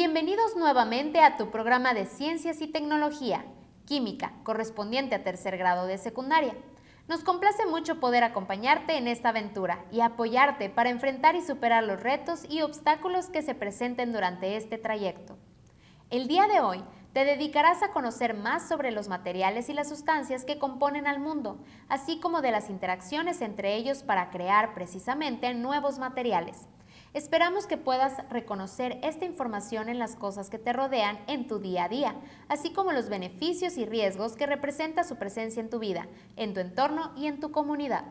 Bienvenidos nuevamente a tu programa de Ciencias y Tecnología, Química, correspondiente a tercer grado de secundaria. Nos complace mucho poder acompañarte en esta aventura y apoyarte para enfrentar y superar los retos y obstáculos que se presenten durante este trayecto. El día de hoy te dedicarás a conocer más sobre los materiales y las sustancias que componen al mundo, así como de las interacciones entre ellos para crear precisamente nuevos materiales. Esperamos que puedas reconocer esta información en las cosas que te rodean en tu día a día, así como los beneficios y riesgos que representa su presencia en tu vida, en tu entorno y en tu comunidad.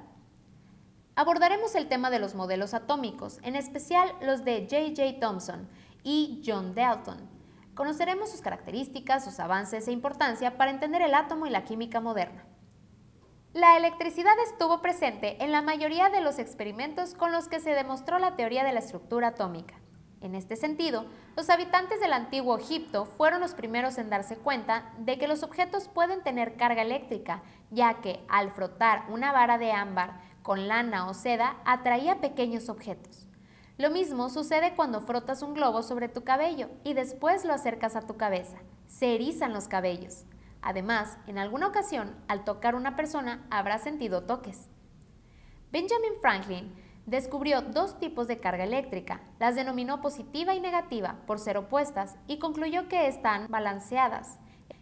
Abordaremos el tema de los modelos atómicos, en especial los de J.J. Thomson y John Dalton. Conoceremos sus características, sus avances e importancia para entender el átomo y la química moderna. La electricidad estuvo presente en la mayoría de los experimentos con los que se demostró la teoría de la estructura atómica. En este sentido, los habitantes del antiguo Egipto fueron los primeros en darse cuenta de que los objetos pueden tener carga eléctrica, ya que al frotar una vara de ámbar con lana o seda atraía pequeños objetos. Lo mismo sucede cuando frotas un globo sobre tu cabello y después lo acercas a tu cabeza. Se erizan los cabellos. Además, en alguna ocasión, al tocar una persona, habrás sentido toques. Benjamin Franklin descubrió dos tipos de carga eléctrica, las denominó positiva y negativa por ser opuestas y concluyó que están balanceadas.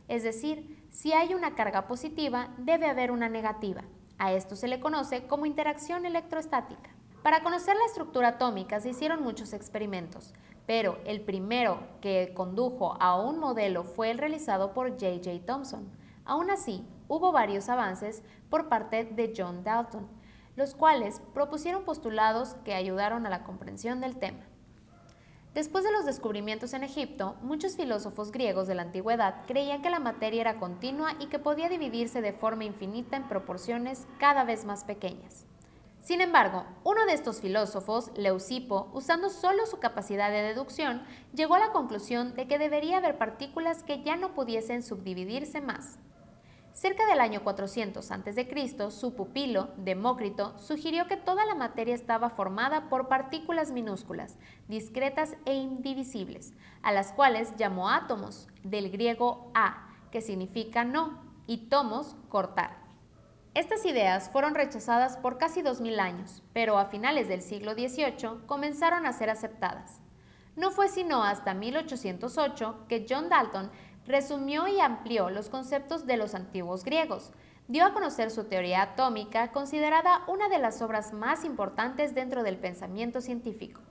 Es decir, si hay una carga positiva, debe haber una negativa. A esto se le conoce como interacción electrostática. Para conocer la estructura atómica se hicieron muchos experimentos, pero el primero que condujo a un modelo fue el realizado por J.J. Thomson. Aún así, hubo varios avances por parte de John Dalton, los cuales propusieron postulados que ayudaron a la comprensión del tema. Después de los descubrimientos en Egipto, muchos filósofos griegos de la antigüedad creían que la materia era continua y que podía dividirse de forma infinita en proporciones cada vez más pequeñas. Sin embargo, uno de estos filósofos, Leucipo, usando solo su capacidad de deducción, llegó a la conclusión de que debería haber partículas que ya no pudiesen subdividirse más. Cerca del año 400 a.C., su pupilo, Demócrito, sugirió que toda la materia estaba formada por partículas minúsculas, discretas e indivisibles, a las cuales llamó átomos, del griego a, que significa no, y tomos, cortar. Estas ideas fueron rechazadas por casi 2000 años, pero a finales del siglo XVIII comenzaron a ser aceptadas. No fue sino hasta 1808 que John Dalton resumió y amplió los conceptos de los antiguos griegos. Dio a conocer su teoría atómica, considerada una de las obras más importantes dentro del pensamiento científico.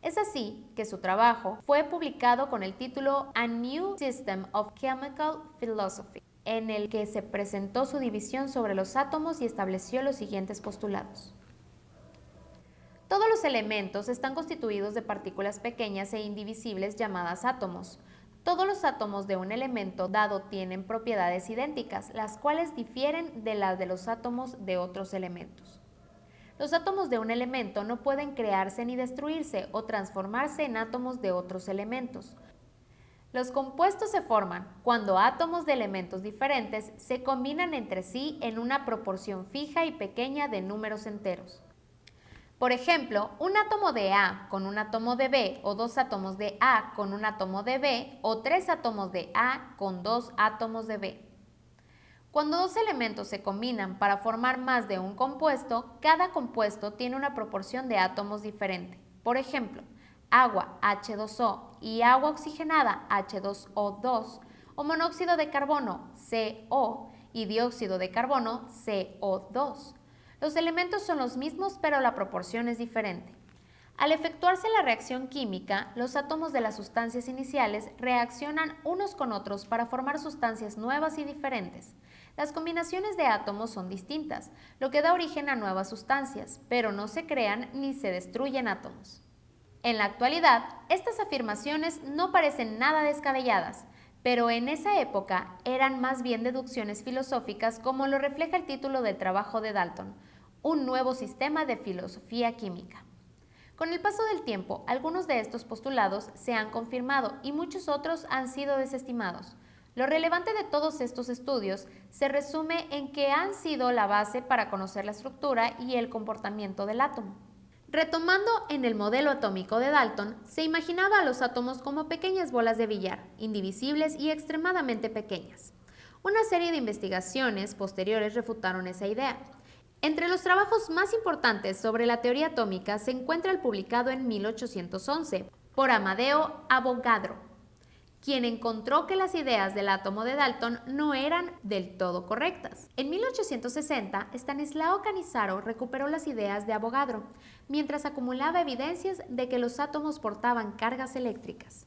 Es así que su trabajo fue publicado con el título A New System of Chemical Philosophy, en el que se presentó su división sobre los átomos y estableció los siguientes postulados. Todos los elementos están constituidos de partículas pequeñas e indivisibles llamadas átomos. Todos los átomos de un elemento dado tienen propiedades idénticas, las cuales difieren de las de los átomos de otros elementos. Los átomos de un elemento no pueden crearse ni destruirse o transformarse en átomos de otros elementos. Los compuestos se forman cuando átomos de elementos diferentes se combinan entre sí en una proporción fija y pequeña de números enteros. Por ejemplo, un átomo de A con un átomo de B, o dos átomos de A con un átomo de B, o tres átomos de A con dos átomos de B. Cuando dos elementos se combinan para formar más de un compuesto, cada compuesto tiene una proporción de átomos diferente. Por ejemplo, agua H2O y agua oxigenada H2O2, o monóxido de carbono CO y dióxido de carbono CO2. Los elementos son los mismos, pero la proporción es diferente. Al efectuarse la reacción química, los átomos de las sustancias iniciales reaccionan unos con otros para formar sustancias nuevas y diferentes. Las combinaciones de átomos son distintas, lo que da origen a nuevas sustancias, pero no se crean ni se destruyen átomos. En la actualidad, estas afirmaciones no parecen nada descabelladas, pero en esa época eran más bien deducciones filosóficas, como lo refleja el título del trabajo de Dalton, Un nuevo sistema de filosofía química. Con el paso del tiempo, algunos de estos postulados se han confirmado y muchos otros han sido desestimados. Lo relevante de todos estos estudios se resume en que han sido la base para conocer la estructura y el comportamiento del átomo. Retomando en el modelo atómico de Dalton, se imaginaba a los átomos como pequeñas bolas de billar, indivisibles y extremadamente pequeñas. Una serie de investigaciones posteriores refutaron esa idea. Entre los trabajos más importantes sobre la teoría atómica se encuentra el publicado en 1811 por Amadeo Avogadro, quien encontró que las ideas del átomo de Dalton no eran del todo correctas. En 1860, Stanislao Cannizzaro recuperó las ideas de Avogadro, mientras acumulaba evidencias de que los átomos portaban cargas eléctricas.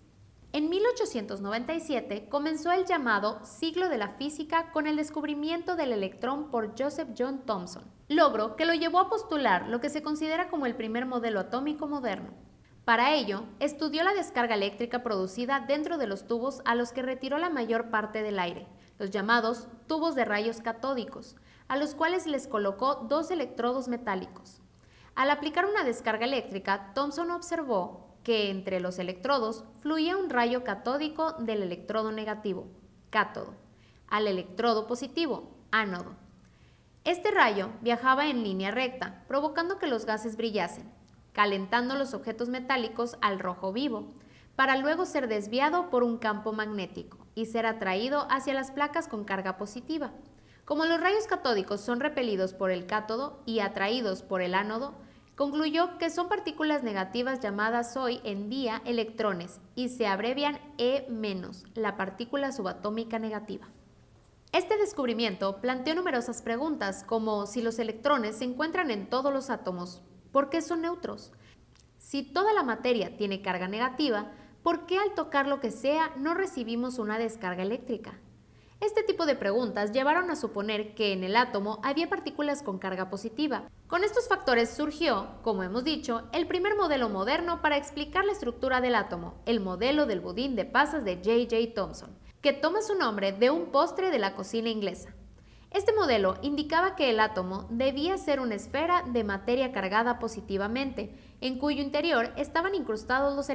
En 1897 comenzó el llamado siglo de la física con el descubrimiento del electrón por Joseph John Thomson, logro que lo llevó a postular lo que se considera como el primer modelo atómico moderno. Para ello, estudió la descarga eléctrica producida dentro de los tubos a los que retiró la mayor parte del aire, los llamados tubos de rayos catódicos, a los cuales les colocó dos electrodos metálicos. Al aplicar una descarga eléctrica, Thomson observó que entre los electrodos fluía un rayo catódico del electrodo negativo, cátodo, al electrodo positivo, ánodo. Este rayo viajaba en línea recta, provocando que los gases brillasen, calentando los objetos metálicos al rojo vivo, para luego ser desviado por un campo magnético y ser atraído hacia las placas con carga positiva. Como los rayos catódicos son repelidos por el cátodo y atraídos por el ánodo, concluyó que son partículas negativas llamadas hoy en día electrones y se abrevian E-, la partícula subatómica negativa. Este descubrimiento planteó numerosas preguntas, como si los electrones se encuentran en todos los átomos, ¿por qué son neutros? Si toda la materia tiene carga negativa, ¿por qué al tocar lo que sea no recibimos una descarga eléctrica? Este tipo de preguntas llevaron a suponer que en el átomo había partículas con carga positiva. Con estos factores surgió, como hemos dicho, el primer modelo moderno para explicar la estructura del átomo, el modelo del budín de pasas de J.J. Thomson, que toma su nombre de un postre de la cocina inglesa. Este modelo indicaba que el átomo debía ser una esfera de materia cargada positivamente, en cuyo interior estaban incrustados los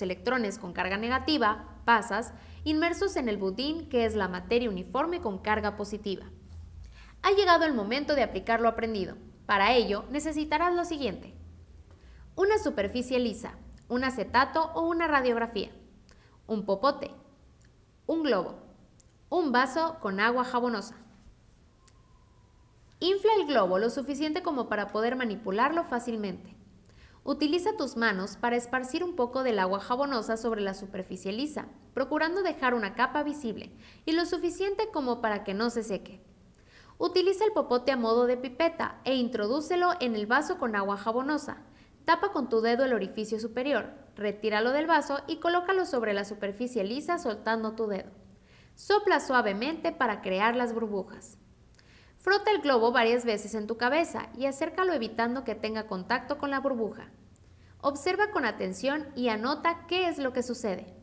electrones con carga negativa, pasas, inmersos en el budín, que es la materia uniforme con carga positiva. Ha llegado el momento de aplicar lo aprendido. Para ello necesitarás lo siguiente: una superficie lisa, un acetato o una radiografía, un popote, un globo, un vaso con agua jabonosa. Infla el globo lo suficiente como para poder manipularlo fácilmente. Utiliza tus manos para esparcir un poco del agua jabonosa sobre la superficie lisa, procurando dejar una capa visible y lo suficiente como para que no se seque. Utiliza el popote a modo de pipeta e introdúcelo en el vaso con agua jabonosa. Tapa con tu dedo el orificio superior, retíralo del vaso y colócalo sobre la superficie lisa soltando tu dedo. Sopla suavemente para crear las burbujas. Frota el globo varias veces en tu cabeza y acércalo evitando que tenga contacto con la burbuja. Observa con atención y anota qué es lo que sucede.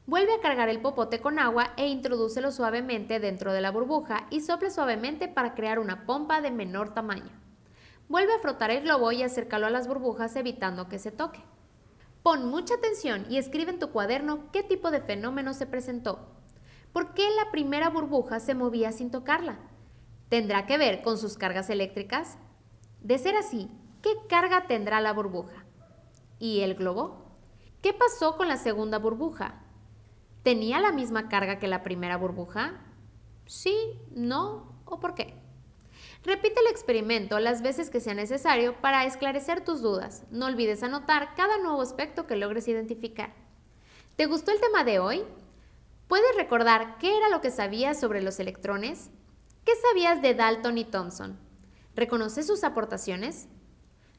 Vuelve a cargar el popote con agua e introdúcelo suavemente dentro de la burbuja y sopla suavemente para crear una pompa de menor tamaño. Vuelve a frotar el globo y acércalo a las burbujas evitando que se toque. Pon mucha atención y escribe en tu cuaderno qué tipo de fenómeno se presentó. ¿Por qué la primera burbuja se movía sin tocarla? ¿Tendrá que ver con sus cargas eléctricas? De ser así, ¿qué carga tendrá la burbuja? ¿Y el globo? ¿Qué pasó con la segunda burbuja? ¿Tenía la misma carga que la primera burbuja? ¿Sí? ¿No? ¿O por qué? Repite el experimento las veces que sea necesario para esclarecer tus dudas. No olvides anotar cada nuevo aspecto que logres identificar. ¿Te gustó el tema de hoy? ¿Puedes recordar qué era lo que sabías sobre los electrones? ¿Qué sabías de Dalton y Thomson? ¿Reconoces sus aportaciones?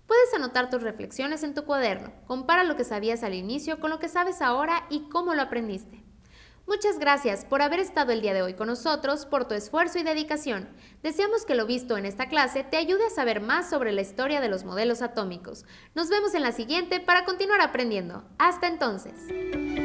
Puedes anotar tus reflexiones en tu cuaderno. Compara lo que sabías al inicio con lo que sabes ahora y cómo lo aprendiste. Muchas gracias por haber estado el día de hoy con nosotros, por tu esfuerzo y dedicación. Deseamos que lo visto en esta clase te ayude a saber más sobre la historia de los modelos atómicos. Nos vemos en la siguiente para continuar aprendiendo. Hasta entonces.